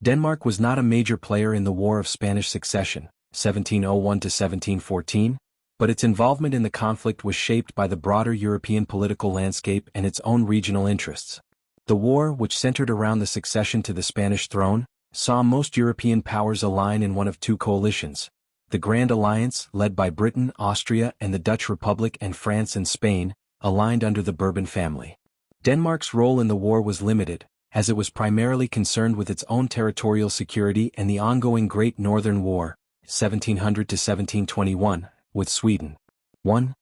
Denmark was not a major player in the War of Spanish Succession, 1701 to 1714, but its involvement in the conflict was shaped by the broader European political landscape and its own regional interests. The war, which centered around the succession to the Spanish throne, saw most European powers align in one of two coalitions: the Grand Alliance, led by Britain, Austria, and the Dutch Republic, and France and Spain, aligned under the Bourbon family. Denmark's role in the war was limited, as it was primarily concerned with its own territorial security and the ongoing Great Northern War, 1700 to 1721, with Sweden. 1.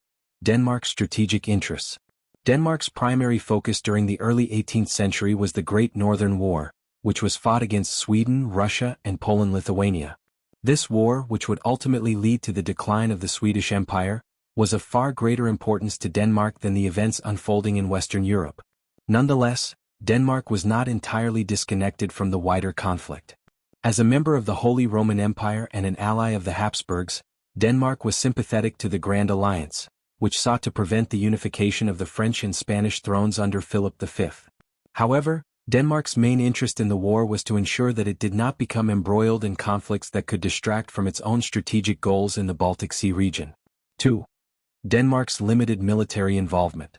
Denmark's strategic interests. Denmark's primary focus during the early 18th century was the Great Northern War, which was fought against Sweden, Russia, and Poland-Lithuania. This war, which would ultimately lead to the decline of the Swedish Empire, was of far greater importance to Denmark than the events unfolding in Western Europe. Nonetheless, Denmark was not entirely disconnected from the wider conflict. As a member of the Holy Roman Empire and an ally of the Habsburgs, Denmark was sympathetic to the Grand Alliance, which sought to prevent the unification of the French and Spanish thrones under Philip V. However, Denmark's main interest in the war was to ensure that it did not become embroiled in conflicts that could distract from its own strategic goals in the Baltic Sea region. 2. Denmark's limited military involvement.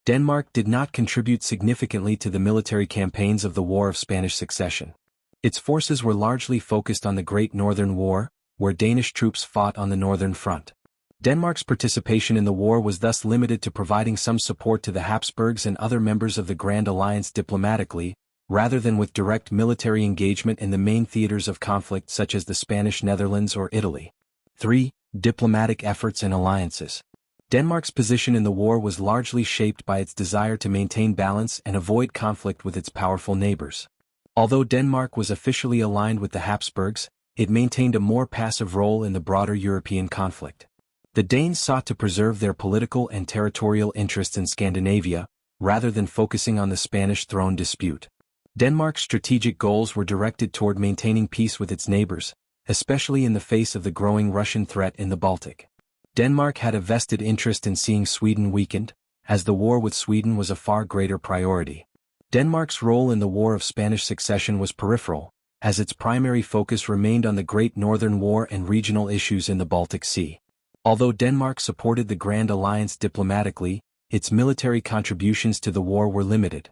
Denmark did not contribute significantly to the military campaigns of the War of Spanish Succession. Its forces were largely focused on the Great Northern War, where Danish troops fought on the northern front. Denmark's participation in the war was thus limited to providing some support to the Habsburgs and other members of the Grand Alliance diplomatically, rather than with direct military engagement in the main theaters of conflict such as the Spanish Netherlands or Italy. 3. Diplomatic efforts and alliances. Denmark's position in the war was largely shaped by its desire to maintain balance and avoid conflict with its powerful neighbors. Although Denmark was officially aligned with the Habsburgs, it maintained a more passive role in the broader European conflict. The Danes sought to preserve their political and territorial interests in Scandinavia, rather than focusing on the Spanish throne dispute. Denmark's strategic goals were directed toward maintaining peace with its neighbors, especially in the face of the growing Russian threat in the Baltic. Denmark had a vested interest in seeing Sweden weakened, as the war with Sweden was a far greater priority. Denmark's role in the War of Spanish Succession was peripheral, as its primary focus remained on the Great Northern War and regional issues in the Baltic Sea. Although Denmark supported the Grand Alliance diplomatically, its military contributions to the war were limited.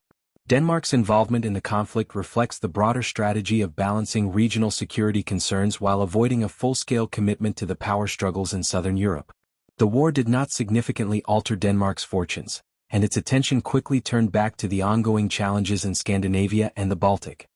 Denmark's involvement in the conflict reflects the broader strategy of balancing regional security concerns while avoiding a full-scale commitment to the power struggles in southern Europe. The war did not significantly alter Denmark's fortunes, and its attention quickly turned back to the ongoing challenges in Scandinavia and the Baltic.